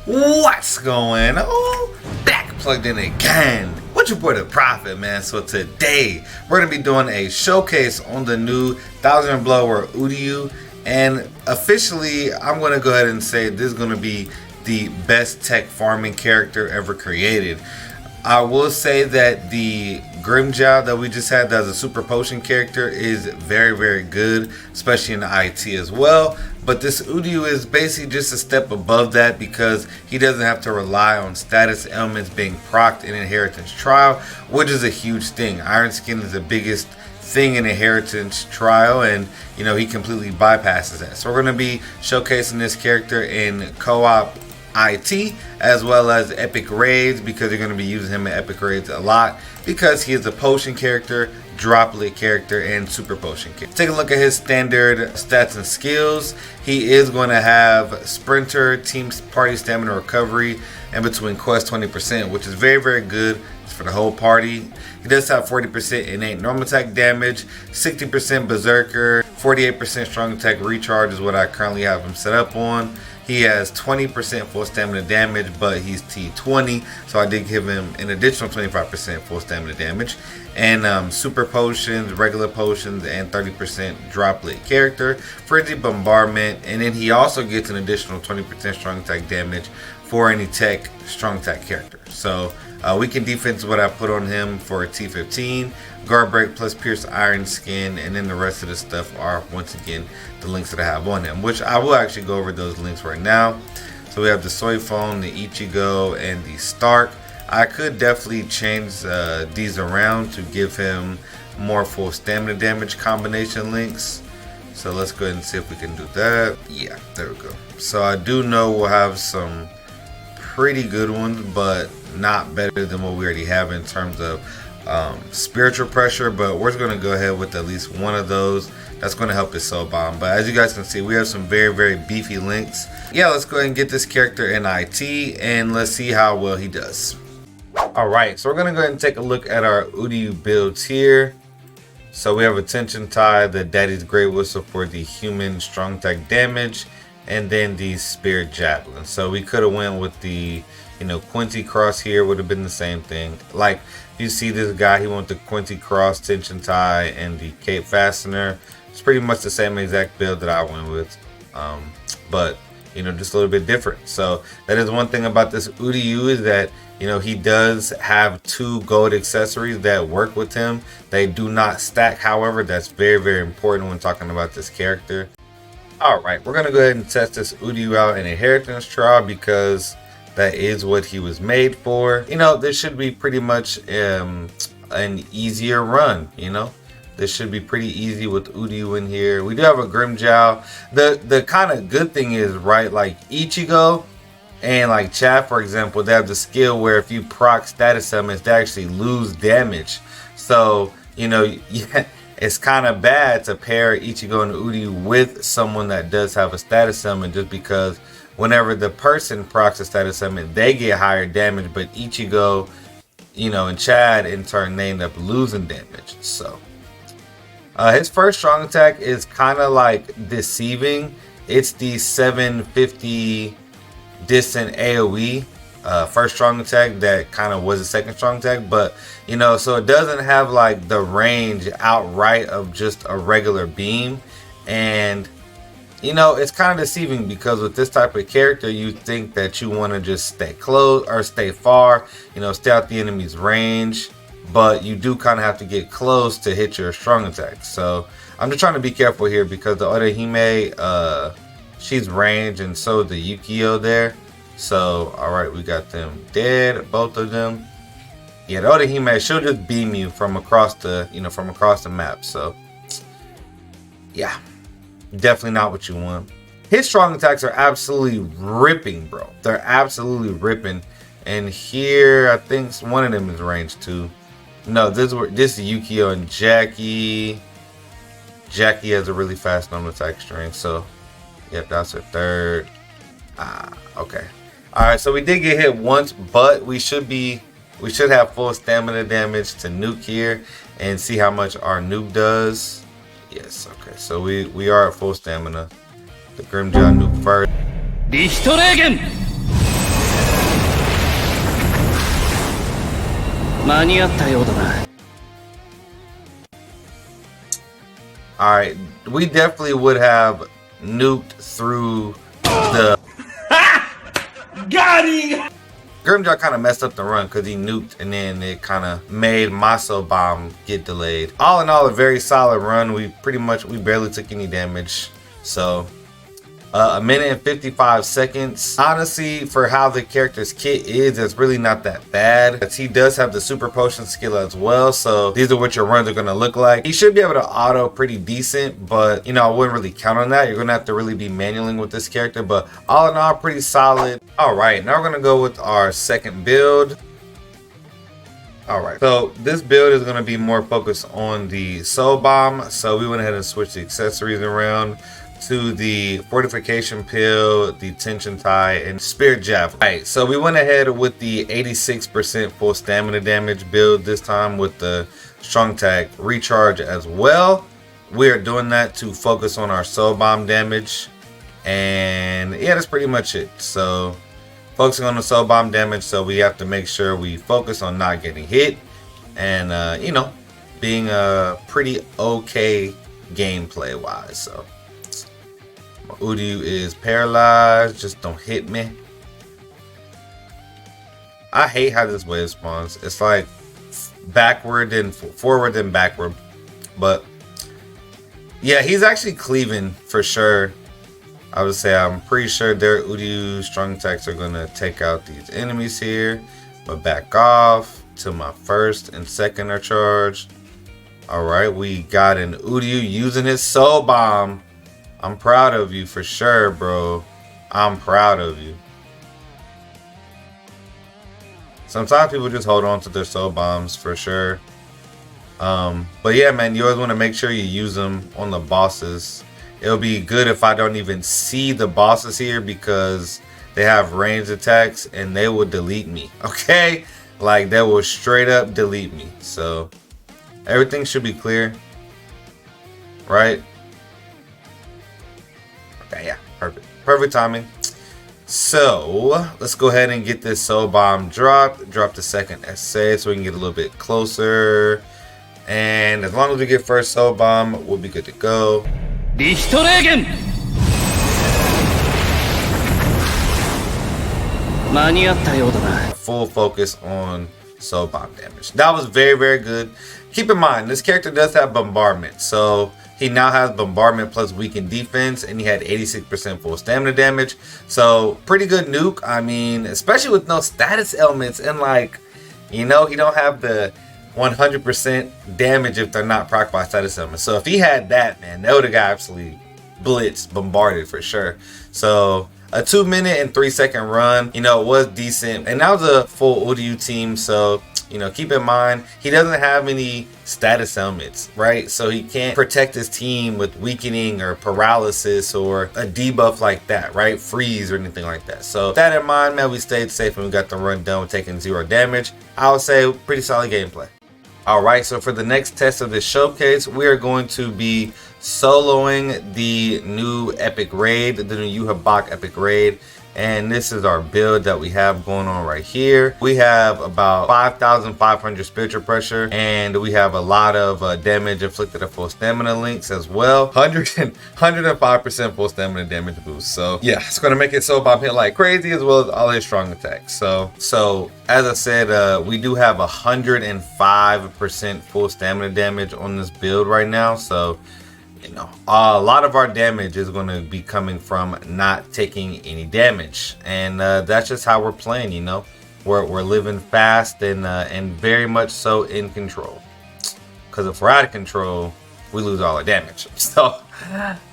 What's going on? Back plugged in again. What your boy the Prophet, man. So today we're gonna be doing a showcase on the new 1000 Blower Uryu, and officially I'm gonna go ahead and say this is gonna be the best tech farming character ever created. I will say that the Grimjow that we just had as a super potion character is very good, especially in the IT as well. But this Uryu is basically just a step above that because he doesn't have to rely on status elements being procced in Inheritance Trial, which is a huge thing. Iron Skin is the biggest thing in Inheritance Trial, and you know he completely bypasses that. So we're going to be showcasing this character in co-op IT as well as epic raids, because you're going to be using him in epic raids a lot because he is a potion character, droplet character, and super potion character. Take a look at his standard stats and skills. He is going to have sprinter, team party stamina recovery, and between quest 20%, which is very good. It's for the whole party. He does have 40% innate normal attack damage, 60% berserker, 48% strong attack recharge is what I currently have him set up on. He has 20% full stamina damage, but he's T20, so I did give him an additional 25% full stamina damage. And super potions, regular potions, and 30% droplet character, frenzy bombardment, and then he also gets an additional 20% strong attack damage for any tech strong attack character. So weakened defense is what I put on him for a T15, guard break plus pierce iron skin, and then the rest of the stuff are once again the links that I have on him, which I will actually go over those links right now. So we have the soy phone, the Ichigo, and the Stark. I could definitely change these around to give him more full stamina damage combination links. So let's go ahead and see if we can do that. Yeah, there we go. So I do know we'll have some pretty good ones, but not better than what we already have in terms of spiritual pressure, but we're going to go ahead with at least one of those. That's going to help his soul bomb. But as you guys can see, we have some very beefy links. Yeah, let's go ahead and get this character in IT and let's see how well he does. Alright, so we're going to go ahead and take a look at our Uryu builds here. So we have Attention Tie, the Daddy's Great Whistle for the human strong attack damage, and then the Spirit Javelin. So we could have went with the, you know, Quincy Cross here, would have been the same thing. Like, you see this guy, he went the Quincy Cross, Tension Tie, and the Cape Fastener. It's pretty much the same exact build that I went with, but you know, just a little bit different. So that is one thing about this Uryu, is that you know he does have 2 gold accessories that work with him. They do not stack, however. That's very important when talking about this character. Alright, we're gonna go ahead and test this Uryu out in Inheritance Trial because that is what he was made for. You know, this should be pretty much an easier run, you know. This should be pretty easy with Uryu in here. We do have a Grimjow. The kind of good thing is, right, like Ichigo and like Chad, for example, they have the skill where if you proc status elements, they actually lose damage. So, you know, yeah, it's kind of bad to pair Ichigo and Uryu with someone that does have a status element, just because whenever the person procs a status element, they get higher damage, but Ichigo, you know, and Chad in turn, they end up losing damage. So his first strong attack is kind of like deceiving. It's the 750 distant AoE first strong attack that kind of was a second strong attack, but you know, so it doesn't have like the range outright of just a regular beam. And you know, it's kind of deceiving because with this type of character, you think that you want to just stay close or stay far, you know, stay out the enemy's range, but you do kind of have to get close to hit your strong attack. So I'm just trying to be careful here because the other Hime, she's ranged, and so the Yukio there. So alright, we got them dead, both of them. Yeah, the other Hime, she'll just beam you from across the, you know, from across the map. So yeah, definitely not what you want. His strong attacks are absolutely ripping, bro. They're absolutely ripping. And here, I think one of them is ranged too. No, this is Yukio and Jackie. Jackie has a really fast normal attack string, so yep, that's her third. Okay. Alright, so we did get hit once, but we should have full stamina damage to nuke here and see how much our nuke does. Yes, okay, so we are at full stamina. The Grimjow nuke first. Alright, we definitely would have nuked through the... Got him! Grimjaw kind of messed up the run because he nuked and then it kind of made Maso Bomb get delayed. All in all, a very solid run. We barely took any damage. So, a minute and 55 seconds. Honestly, for how the character's kit is, it's really not that bad. He does have the super potion skill as well. So these are what your runs are going to look like. He should be able to auto pretty decent, but you know, I wouldn't really count on that. You're going to have to really be manualing with this character, but all in all, pretty solid. All right, now we're going to go with our second build. All right, so this build is going to be more focused on the Soul Bomb. So we went ahead and switched the accessories around to the fortification pill, the tension tie, and spirit javelin. All right, so we went ahead with the 86% full stamina damage build this time with the strong attack recharge as well. We are doing that to focus on our soul bomb damage, and yeah, that's pretty much it. So focusing on the soul bomb damage, so we have to make sure we focus on not getting hit and you know, being pretty okay gameplay wise. So Uryu is paralyzed. Just don't hit me. I hate how this wave spawns. It's like backward and forward and backward. But yeah, he's actually cleaving for sure. I would say I'm pretty sure their Uryu strong attacks are going to take out these enemies here. But back off to my first and second are charged. Alright, we got an Uryu using his soul bomb. I'm proud of you for sure, bro. I'm proud of you. Sometimes people just hold on to their soul bombs for sure. But yeah, man, you always want to make sure you use them on the bosses. It'll be good if I don't even see the bosses here because they have ranged attacks and they will delete me. Okay? Like they will straight up delete me. So everything should be clear. Right? Okay, yeah, perfect. Perfect timing. So let's go ahead and get this soul bomb dropped. Drop the second essay so we can get a little bit closer. And as long as we get first soul bomb, we'll be good to go. Full focus on soul bomb damage. That was very, very good. Keep in mind, this character does have bombardment. So he now has bombardment plus weakened defense, and he had 86% full stamina damage. So pretty good nuke. I mean, especially with no status elements, and like, you know, he don't have the 100% damage if they're not proc by status elements. So if he had that, man, that would have got absolutely blitzed, bombarded for sure. So a 2 minute and 3 second run, you know, was decent, and that was a full Uryu team. So you know, keep in mind, he doesn't have any status elements, right? So he can't protect his team with weakening or paralysis or a debuff like that, right? Freeze or anything like that. So with that in mind, man, we stayed safe and we got the run done with taking 0 damage. I would say pretty solid gameplay. All right, so for the next test of this showcase, we are going to be soloing the new epic raid, the new Yuhabak epic raid. And this is our build that we have going on right here. We have about 5,500 spiritual pressure, and we have a lot of damage inflicted at full stamina links as well. 105% full stamina damage boost. So yeah, it's gonna make it so bomb hit like crazy, as well as all his strong attacks. So as I said, we do have 105% full stamina damage on this build right now. So you know, a lot of our damage is going to be coming from not taking any damage, and that's just how we're playing. You know, we're living fast and very much so in control. Because if we're out of control, we lose all our damage. So,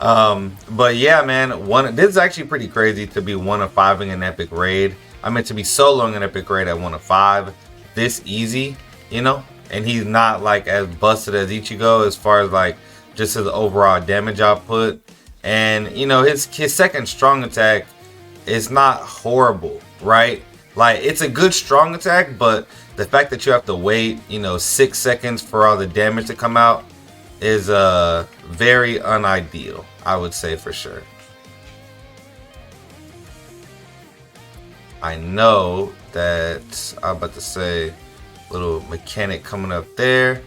but yeah, man, this is actually pretty crazy to be 1 of 5ing an epic raid. I meant to be soloing an epic raid at 1 of 5 this easy, you know, and he's not like as busted as Ichigo as far as like just his overall damage output. And you know, his second strong attack is not horrible, right? Like, it's a good strong attack, but the fact that you have to wait, you know, 6 seconds for all the damage to come out is very unideal, I would say, for sure. I know that I'm about to say little mechanic coming up there.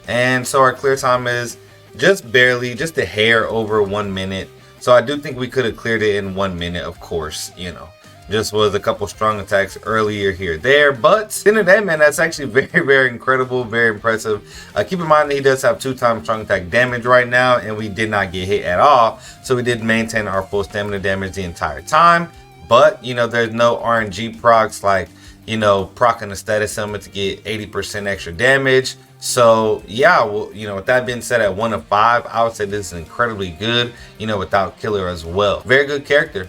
And so our clear time is just barely, just a hair over 1 minute. So I do think we could have cleared it in 1 minute, of course, you know. Just was a couple strong attacks earlier here there, but at the end of the day, man, that's actually very incredible, very impressive. Keep in mind that he does have 2 times strong attack damage right now, and we did not get hit at all, so we did maintain our full stamina damage the entire time. But you know, there's no RNG procs like, you know, procking a status summon to get 80% extra damage. So yeah, well, you know, with that being said, at 1 of 5, I would say this is incredibly good, you know, without killer as well. Very good character.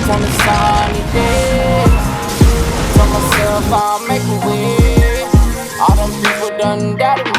On the sunny days, tell myself I'll make a way. All them people done got it.